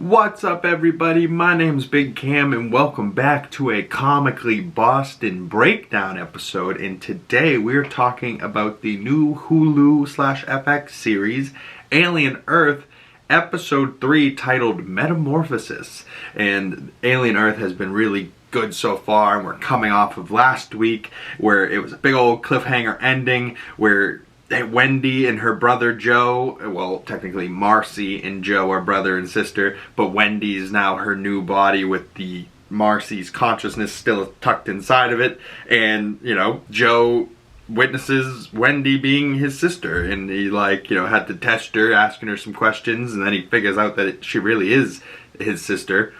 What's up, everybody? My name's Big Cam and welcome back to a Comically Boston breakdown episode, and today we're talking about the new Hulu/FX series Alien Earth episode 3 titled Metamorphosis. And Alien Earth has been really good so far, and we're coming off of last week where it was a big old cliffhanger ending where Wendy and her brother Joe, well, technically Marcy and Joe are brother and sister, but Wendy is now her new body with the Marcy's consciousness still tucked inside of it, and, you know, Joe witnesses Wendy being his sister, and he, had to test her, asking her some questions, and then he figures out that she really is his sister,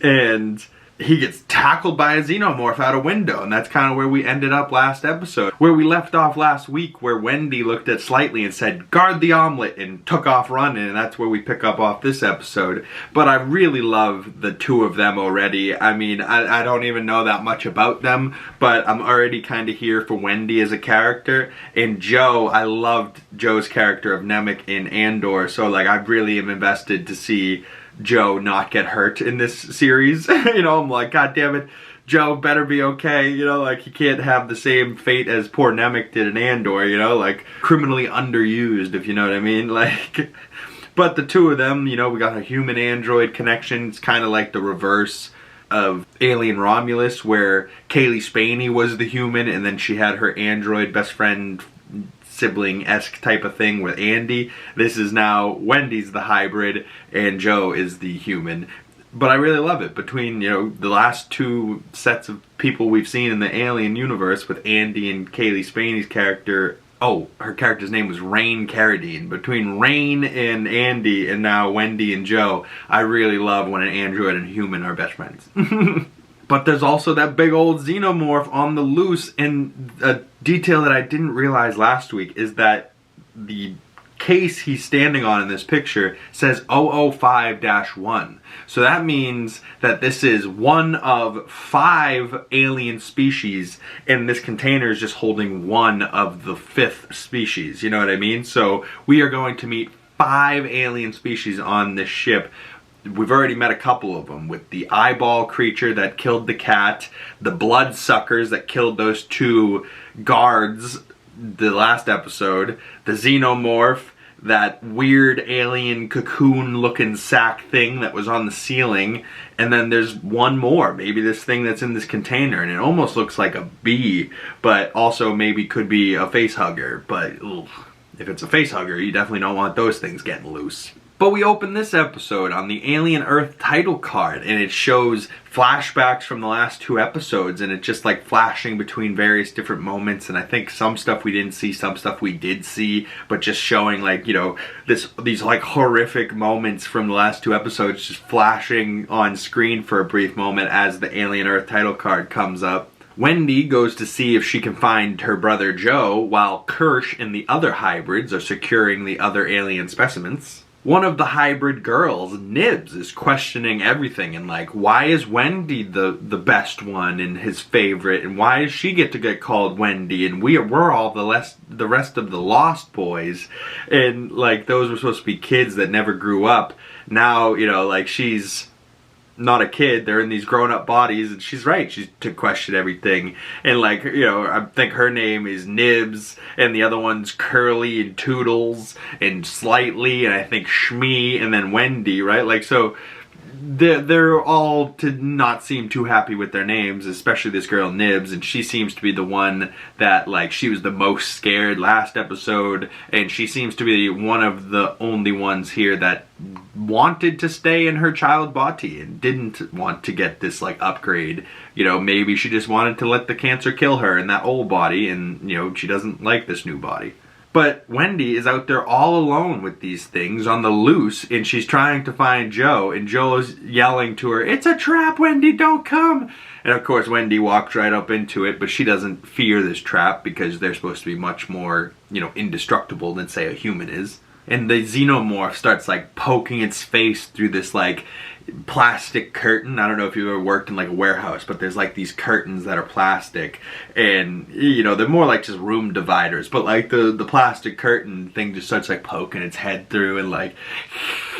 and he gets tackled by a xenomorph out a window, and that's kind of where we ended up last episode. Where we left off last week, where Wendy looked at Slightly and said, "Guard the omelet," and took off running, and that's where we pick up off this episode. But I really love the two of them already. I mean, I don't even know that much about them, but I'm already kind of here for Wendy as a character. And Joe, I loved Joe's character of Nemec in Andor, so I really am invested to see Joe not get hurt in this series. I'm like, God damn it, Joe better be okay. He can't have the same fate as poor Nemec did in Andor, criminally underused, if you know what I mean. But the two of them, we got a human-android connection. It's kind of like the reverse of Alien Romulus, where Kaylee Spaney was the human, and then she had her android best friend sibling-esque type of thing with Andy. This is now Wendy's the hybrid and Joe is the human. But I really love it. Between, the last two sets of people we've seen in the Alien universe with Andy and Kaylee Spaney's character. Oh, her character's name was Rain Carradine. Between Rain and Andy and now Wendy and Joe, I really love when an android and human are best friends. But there's also that big old xenomorph on the loose, and a detail that I didn't realize last week is that the case he's standing on in this picture says 005-1. So that means that this is one of 5 alien species, and this container is just holding one of the 5th species, you know what I mean? So we are going to meet 5 alien species on this ship. We've already met a couple of them, with the eyeball creature that killed the cat, the bloodsuckers that killed those 2 guards the last episode, the xenomorph, that weird alien cocoon-looking sack thing that was on the ceiling, and then there's one more, maybe this thing that's in this container, and it almost looks like a bee, but also maybe could be a facehugger, but if it's a facehugger, you definitely don't want those things getting loose. But we open this episode on the Alien Earth title card, and it shows flashbacks from the last 2 episodes, and it's just flashing between various different moments, and I think some stuff we didn't see, some stuff we did see, but just showing these horrific moments from the last 2 episodes just flashing on screen for a brief moment as the Alien Earth title card comes up. Wendy goes to see if she can find her brother Joe, while Kirsch and the other hybrids are securing the other alien specimens. One of the hybrid girls, Nibs, is questioning everything and why is Wendy the best one and his favorite, and why does she get to get called Wendy, and we're all the rest of the Lost Boys, and those were supposed to be kids that never grew up. Now, she's not a kid, they're in these grown-up bodies, and she's right, she's to question everything, and I think her name is Nibs, and the other one's Curly and Toodles and Slightly, and I think Shmee, and then Wendy, right? So they're all to not seem too happy with their names, especially this girl Nibs, and she seems to be the one that she was the most scared last episode, and she seems to be one of the only ones here that wanted to stay in her child body and didn't want to get this upgrade. Maybe she just wanted to let the cancer kill her in that old body, and she doesn't like this new body. But Wendy is out there all alone with these things on the loose, and she's trying to find Joe, and Joe's yelling to her, "It's a trap, Wendy, don't come!" And of course Wendy walks right up into it, but she doesn't fear this trap because they're supposed to be much more, indestructible than, say, a human is. And the xenomorph starts poking its face through this plastic curtain. I don't know if you've ever worked in like a warehouse, but there's like these curtains that are plastic, and you know, they're more like just room dividers, but like the plastic curtain thing just starts like poking its head through and like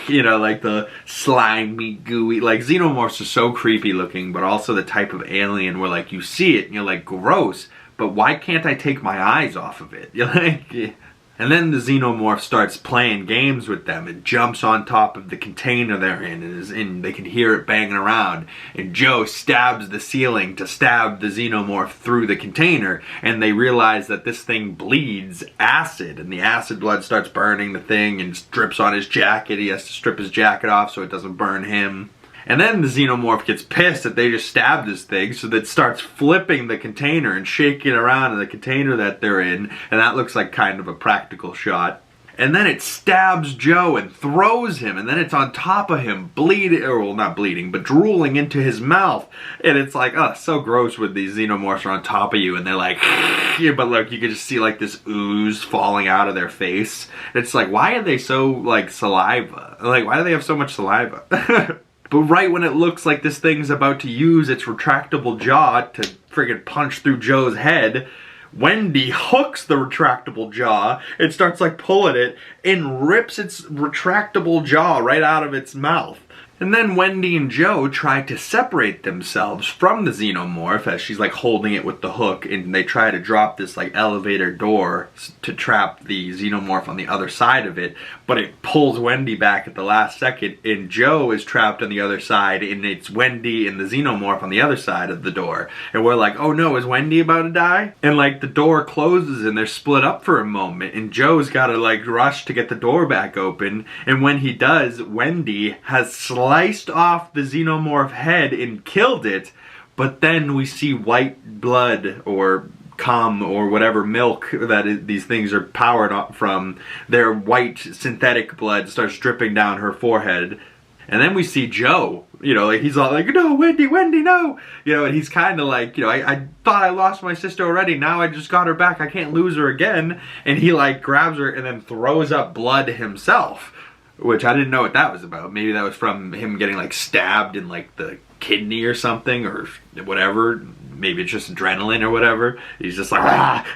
you know, like the slimy, gooey, like xenomorphs are so creepy looking, but also the type of alien where like you see it and you're like, gross, but why can't I take my eyes off of it? You're like, yeah. And then the xenomorph starts playing games with them and jumps on top of the container they're in, and they can hear it banging around. And Joe stabs the ceiling to stab the xenomorph through the container, and they realize that this thing bleeds acid, and the acid blood starts burning the thing and drips on his jacket. He has to strip his jacket off so it doesn't burn him. And then the xenomorph gets pissed that they just stabbed this thing, so that starts flipping the container and shaking around in the container that they're in, and that looks like kind of a practical shot. And then it stabs Joe and throws him, and then it's on top of him, bleeding, or well, not bleeding, but drooling into his mouth. And it's like, oh, so gross when these xenomorphs are on top of you, and they're like, but look, you can just see like this ooze falling out of their face. It's like, why are they so like saliva? Like, why do they have so much saliva? But right when it looks like this thing's about to use its retractable jaw to friggin' punch through Joe's head, Wendy hooks the retractable jaw and starts like pulling it and rips its retractable jaw right out of its mouth. And then Wendy and Joe try to separate themselves from the xenomorph as she's like holding it with the hook, and they try to drop this like elevator door to trap the xenomorph on the other side of it, but it pulls Wendy back at the last second, and Joe is trapped on the other side, and it's Wendy and the xenomorph on the other side of the door. And we're like, oh no, is Wendy about to die? And like the door closes and they're split up for a moment, and Joe's gotta like rush to get the door back open, and when he does, Wendy has sliced off the xenomorph head and killed it, but then we see white blood or cum or whatever milk that these things are powered up from. Their white synthetic blood starts dripping down her forehead, and then we see Joe, you know, like he's all like, no, Wendy, no, you know, and he's kind of like, you know, I thought I lost my sister already, now I just got her back, I can't lose her again. And he like grabs her and then throws up blood himself, which I didn't know what that was about. Maybe that was from him getting like stabbed in like the kidney or something or whatever. Maybe it's just adrenaline or whatever. He's just like, ah.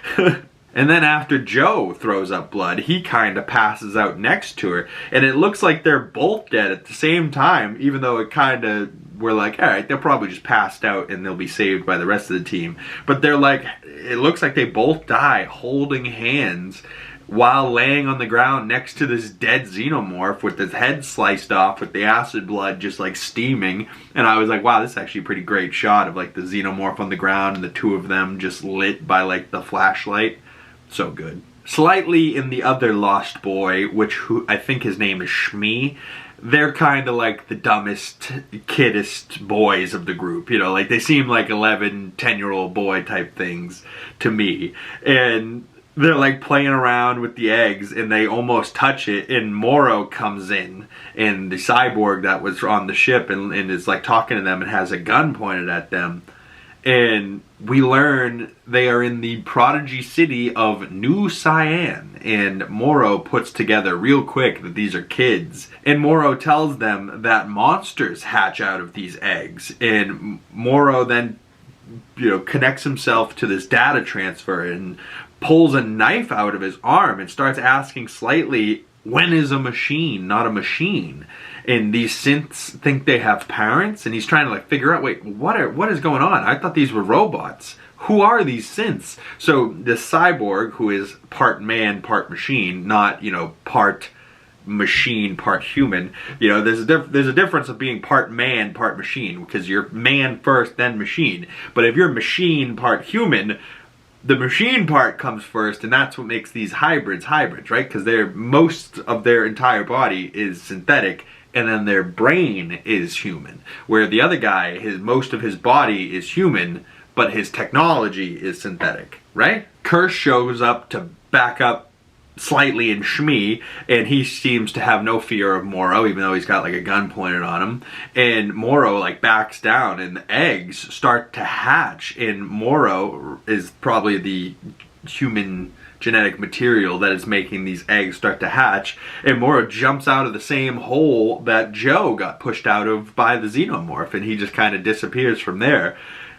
And then after Joe throws up blood, he kind of passes out next to her. And it looks like they're both dead at the same time, even though it kind of, we're like, all right, they'll probably just passed out and they'll be saved by the rest of the team. But they're like, it looks like they both die holding hands while laying on the ground next to this dead xenomorph with his head sliced off with the acid blood just like steaming. And I was like, wow, this is actually a pretty great shot of like the xenomorph on the ground and the two of them just lit by like the flashlight. So good. Slightly in the other Lost Boy, who I think his name is Shmi, they're kind of like the dumbest, kiddest boys of the group. You know, like they seem like 11, 10-year-old boy type things to me. And they're like playing around with the eggs and they almost touch it, and Morrow comes in, and the cyborg that was on the ship and is like talking to them and has a gun pointed at them. And we learn they are in the prodigy city of New Cyan, and Morrow puts together real quick that these are kids. And Morrow tells them that monsters hatch out of these eggs, and Morrow then, you know, connects himself to this data transfer and pulls a knife out of his arm and starts asking slightly, when is a machine not a machine? And these synths think they have parents, and he's trying to like figure out, wait, what is going on? I thought these were robots. Who are these synths? So this cyborg, who is part man, part machine, not, you know, part machine, part human. You know, there's a difference of being part man, part machine, because you're man first, then machine. But if you're machine, part human, the machine part comes first, and that's what makes these hybrids, right? Because most of their entire body is synthetic, and then their brain is human. Where the other guy, most of his body is human, but his technology is synthetic, right? Kirsch shows up to back up slightly in Shmi, and he seems to have no fear of Morrow, even though he's got like a gun pointed on him. And Morrow like backs down, and the eggs start to hatch, and Morrow is probably the human genetic material that is making these eggs start to hatch, and Morrow jumps out of the same hole that Joe got pushed out of by the xenomorph, and he just kind of disappears from there.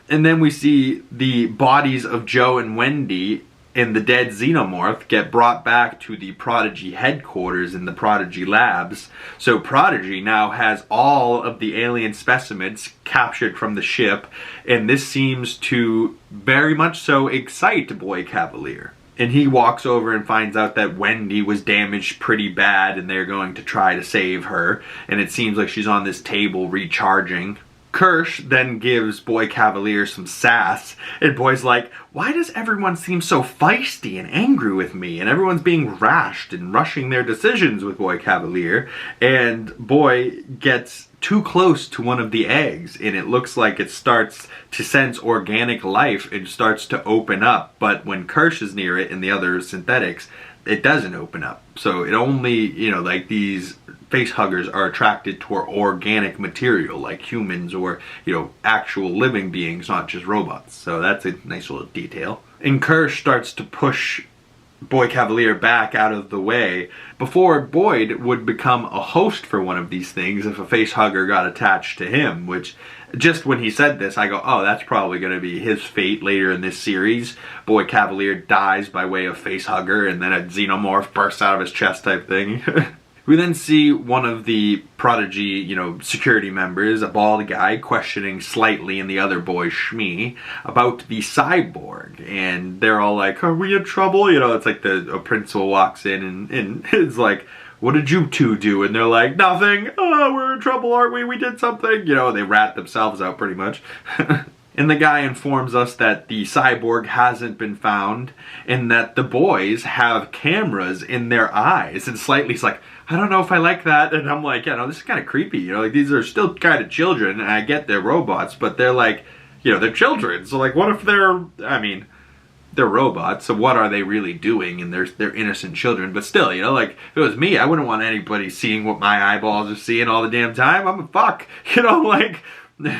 And then we see the bodies of Joe and Wendy, and the dead xenomorph get brought back to the Prodigy headquarters in the Prodigy labs. So Prodigy now has all of the alien specimens captured from the ship, and this seems to very much so excite Boy Cavalier. And he walks over and finds out that Wendy was damaged pretty bad and they're going to try to save her. And it seems like she's on this table recharging. Kirsch then gives Boy Cavalier some sass, and Boy's like, why does everyone seem so feisty and angry with me? And everyone's being rashed and rushing their decisions with Boy Cavalier. And Boy gets too close to one of the eggs, and it looks like it starts to sense organic life and starts to open up. But when Kirsch is near it and the other synthetics, it doesn't open up. So it only, like these face huggers are attracted toward organic material like humans or, actual living beings, not just robots. So that's a nice little detail. And Kirsch starts to push Boy Cavalier back out of the way before Boyd would become a host for one of these things if a face hugger got attached to him, which just when he said this, I go, oh, that's probably going to be his fate later in this series. Boy Cavalier dies by way of face hugger and then a xenomorph bursts out of his chest type thing. We then see one of the Prodigy, security members, a bald guy, questioning Slightly and the other boy, Shmi, about the cyborg. And they're all like, are we in trouble? It's like a principal walks in and it's like, what did you two do? And they're like, nothing. Oh, we're in trouble, aren't we? We did something. They rat themselves out pretty much. And the guy informs us that the cyborg hasn't been found and that the boys have cameras in their eyes. And Slightly's like, I don't know if I like that. And I'm like, this is kind of creepy. These are still kind of children. And I get they're robots, but they're like, they're children. So like, what if they're robots. So what are they really doing? And they're innocent children. But still, like if it was me, I wouldn't want anybody seeing what my eyeballs are seeing all the damn time. I'm a fuck. Like, you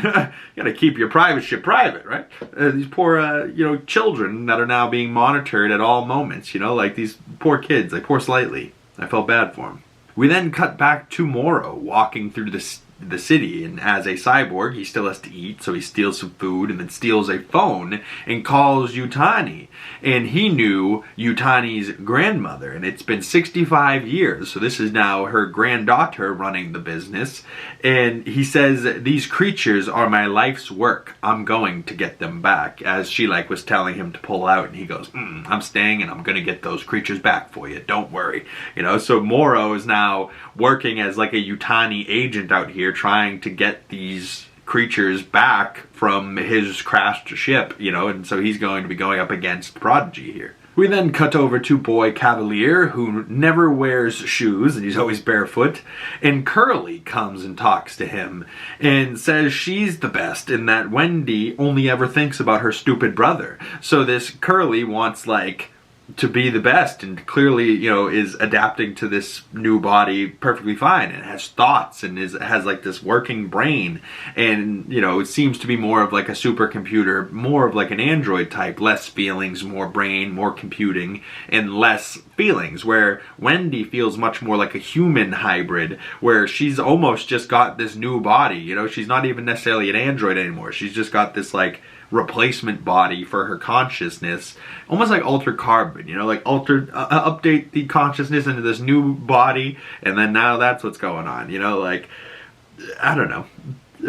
gotta keep your private shit private, right? These poor, children that are now being monitored at all moments, like these poor kids, like poor Slightly. I felt bad for him. We then cut back to Morrow walking through the city, and as a cyborg, he still has to eat, so he steals some food and then steals a phone and calls Yutani. And he knew Yutani's grandmother, and it's been 65 years, so this is now her granddaughter running the business. And he says, these creatures are my life's work. I'm going to get them back, as she was telling him to pull out, and he goes, I'm staying and I'm going to get those creatures back for you. Don't worry. So Morrow is now working as like a Yutani agent out here, trying to get these creatures back from his crashed ship, and so he's going to be going up against Prodigy here. We then cut over to Boy Cavalier, who never wears shoes, and he's always barefoot, and Curly comes and talks to him, and says she's the best, and that Wendy only ever thinks about her stupid brother. So this Curly wants, to be the best, and clearly, is adapting to this new body perfectly fine, and has thoughts, and has this working brain, and, it seems to be more of a supercomputer, more of an android type, less feelings, more brain, more computing, and less feelings, where Wendy feels much more like a human hybrid, where she's almost just got this new body, she's not even necessarily an android anymore, she's just got this, replacement body for her consciousness, almost like altered carbon, update the consciousness into this new body, and then now that's what's going on, I don't know.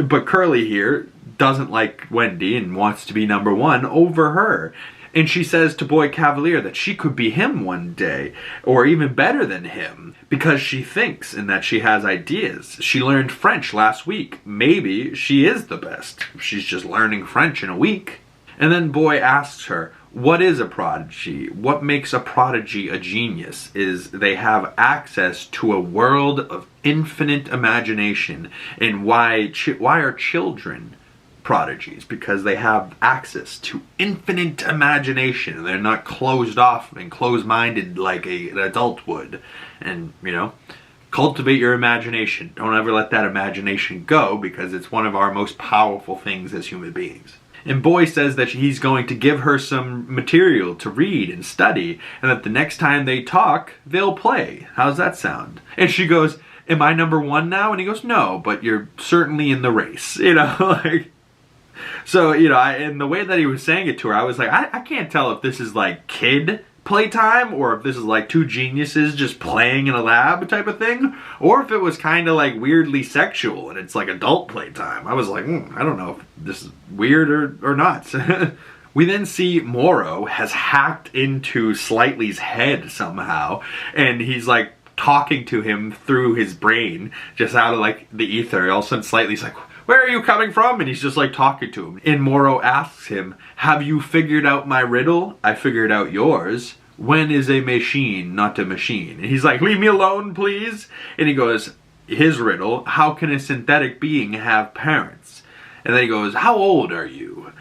But Curly here doesn't like Wendy and wants to be number one over her. And she says to Boy Cavalier that she could be him one day, or even better than him, because she thinks and that she has ideas. She learned French last week. Maybe she is the best. She's just learning French in a week. And then Boy asks her, what is a prodigy? What makes a prodigy a genius is they have access to a world of infinite imagination. And why are children prodigies? Because they have access to infinite imagination. They're not closed off and closed-minded like an adult would. And, cultivate your imagination. Don't ever let that imagination go, because it's one of our most powerful things as human beings. And Boy says that he's going to give her some material to read and study, and that the next time they talk, they'll play. How's that sound? And she goes, am I number one now? And he goes, no, but you're certainly in the race. So, you know, and the way that he was saying it to her, I was like, I can't tell if this is like kid playtime or if this is like two geniuses just playing in a lab type of thing, or if it was kind of like weirdly sexual and it's like adult playtime. I was like, I don't know if this is weird or not. We then see Morrow has hacked into Slightly's head somehow, and he's like talking to him through his brain, just out of like the ether. All of a sudden Slightly's like, where are you coming from? And he's just like talking to him. And Morrow asks him, have you figured out my riddle? I figured out yours. When is a machine not a machine? And he's like, leave me alone, please. And he goes, his riddle, how can a synthetic being have parents? And then he goes, how old are you?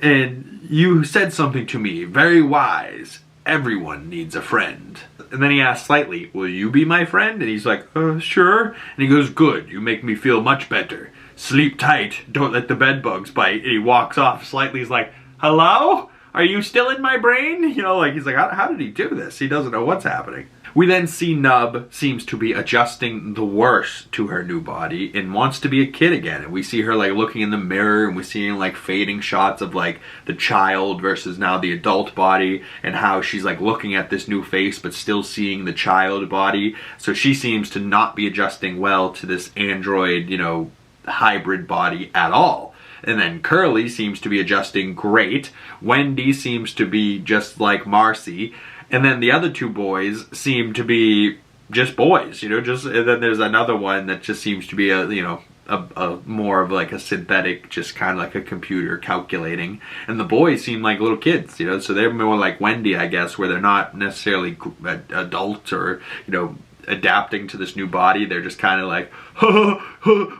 And you said something to me, very wise. Everyone needs a friend. And then he asks Slightly, will you be my friend? And he's like, sure. And he goes, good, you make me feel much better. Sleep tight, don't let the bed bugs bite. And he walks off. Slightly's like, hello? Are you still in my brain? You know, like, he's like, how did he do this? He doesn't know what's happening. We then see Nub seems to be adjusting the worst to her new body and wants to be a kid again. And we see her like looking in the mirror, and we see like fading shots of like the child versus now the adult body, and how she's like looking at this new face but still seeing the child body. So she seems to not be adjusting well to this android, you know, hybrid body at all. And then Curly seems to be adjusting great. Wendy seems to be just like Marcy. And then the other two boys seem to be just boys, you know, and then there's another one that just seems to be a more of like a synthetic, just kind of like a computer calculating. And the boys seem like little kids, you know, so they're more like Wendy, I guess, where they're not necessarily adult or, you know, adapting to this new body. They're just kind of like,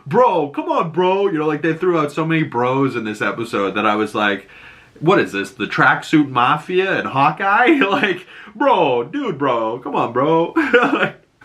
bro, come on, bro. You know, like they threw out so many bros in this episode that I was like, what is this, the tracksuit mafia and Hawkeye? Like, bro, dude, bro, come on, bro.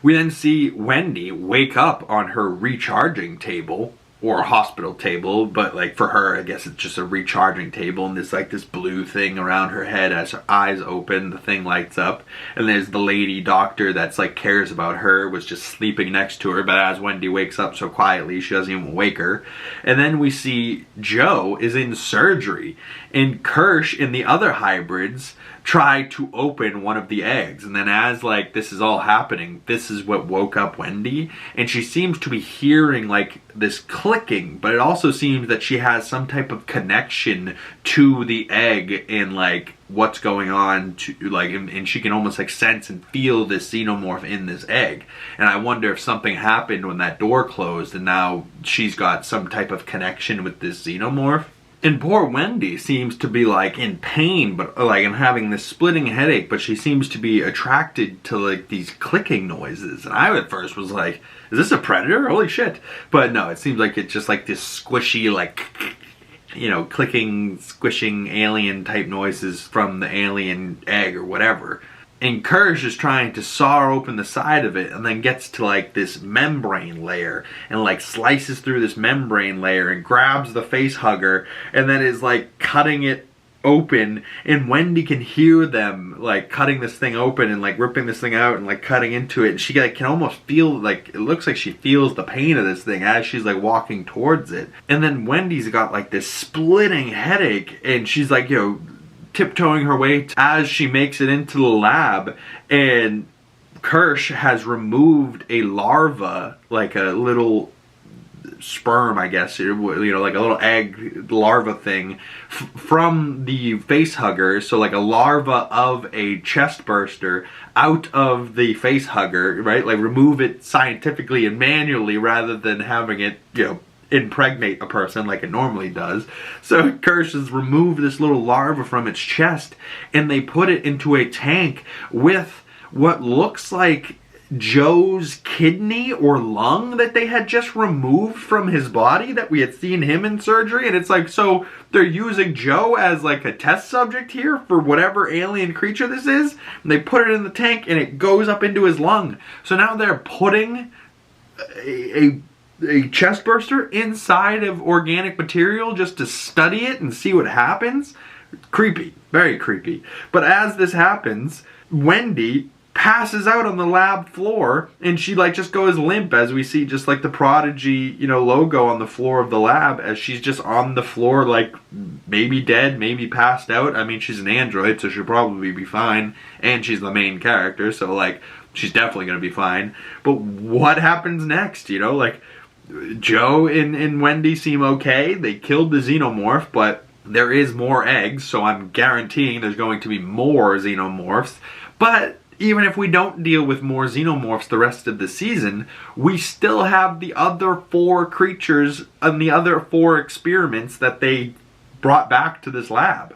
We then see Wendy wake up on her recharging table, or a hospital table, but like for her, I guess it's just a recharging table, and there's like this blue thing around her head. As her eyes open, the thing lights up, and there's the lady doctor that's like cares about her, was just sleeping next to her, but as Wendy wakes up so quietly, she doesn't even wake her. And then we see Joe is in surgery, and Kirsch and the other hybrids try to open one of the eggs, and then as like this is all happening, this is what woke up Wendy, and she seems to be hearing like this clicking, but it also seems that she has some type of connection to the egg and like what's going on to like, and she can almost like sense and feel this xenomorph in this egg. And I wonder if something happened when that door closed and now she's got some type of connection with this xenomorph. And poor Wendy seems to be like in pain, but like and having this splitting headache, but she seems to be attracted to like these clicking noises. And I at first was like, is this a predator? Holy shit. But no, it seems like it's just like this squishy, like, you know, clicking, squishing alien type noises from the alien egg or whatever. And Kirsch is trying to saw open the side of it and then gets to like this membrane layer and like slices through this membrane layer and grabs the face hugger and then is like cutting it open, and Wendy can hear them like cutting this thing open and like ripping this thing out and like cutting into it, and she like can almost feel like, it looks like she feels the pain of this thing as she's like walking towards it. And then Wendy's got like this splitting headache, and she's like, yo, tiptoeing her way as she makes it into the lab, and Kirsch has removed a larva, like a little sperm, I guess, you know, like a little egg larva thing from the face hugger. So like a larva of a chest burster out of the face hugger, right? Like remove it scientifically and manually rather than having it, you know, impregnate a person like it normally does. So Kirsch has removed this little larva from its chest, and they put it into a tank with what looks like Joe's kidney or lung that they had just removed from his body that we had seen him in surgery. And it's like, so they're using Joe as like a test subject here for whatever alien creature this is, and they put it in the tank and it goes up into his lung. So now they're putting a chest burster inside of organic material just to study it and see what happens. Creepy, very creepy. But as this happens, Wendy passes out on the lab floor, and she like just goes limp, as we see just like the Prodigy, you know, logo on the floor of the lab, as she's just on the floor, like maybe dead, maybe passed out. I mean, she's an android, so she'll probably be fine, and she's the main character, so like she's definitely gonna be fine. But what happens next? You know, like Joe and Wendy seem okay. They killed the xenomorph, but there is more eggs, so I'm guaranteeing there's going to be more xenomorphs. But even if we don't deal with more xenomorphs the rest of the season, we still have the other 4 creatures and the other 4 experiments that they brought back to this lab.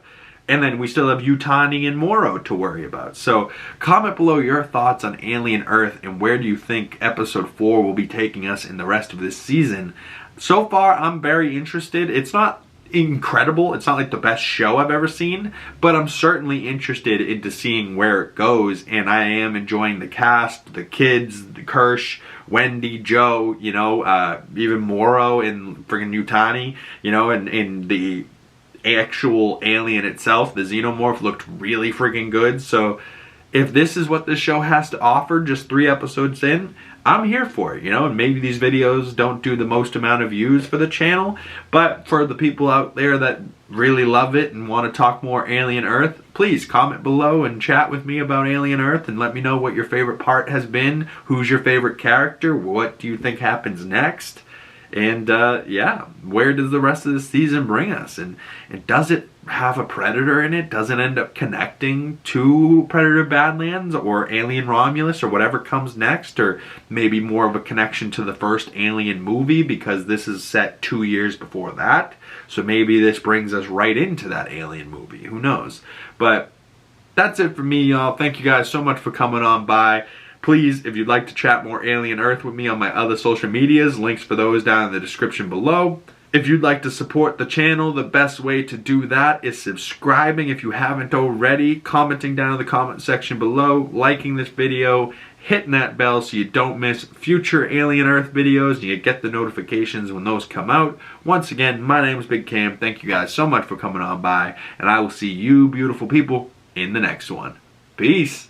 And then we still have Yutani and Moro to worry about. So comment below your thoughts on Alien Earth, and where do you think episode 4 will be taking us in the rest of this season. So far, I'm very interested. It's not incredible, it's not like the best show I've ever seen, but I'm certainly interested into seeing where it goes, and I am enjoying the cast, the kids, the Kirsch, Wendy, Joe, you know, even Moro and friggin' Yutani, you know, and the actual alien itself, the xenomorph, looked really freaking good. So if this is what this show has to offer just 3 episodes in, I'm here for it, you know. And maybe these videos don't do the most amount of views for the channel, but for the people out there that really love it and want to talk more Alien Earth, please comment below and chat with me about Alien Earth, and let me know what your favorite part has been, who's your favorite character, what do you think happens next, and yeah, where does the rest of the season bring us, and does it have a Predator in it? Does it end up connecting to Predator Badlands or Alien Romulus or whatever comes next, or maybe more of a connection to the first Alien movie, because this is set 2 years before that, so maybe this brings us right into that Alien movie, who knows. But that's it for me, y'all. Thank you guys so much for coming on by. Please, if you'd like to chat more Alien Earth with me on my other social medias, links for those down in the description below. If you'd like to support the channel, the best way to do that is subscribing if you haven't already, commenting down in the comment section below, liking this video, hitting that bell so you don't miss future Alien Earth videos and you get the notifications when those come out. Once again, my name is Big Cam. Thank you guys so much for coming on by, and I will see you beautiful people in the next one. Peace!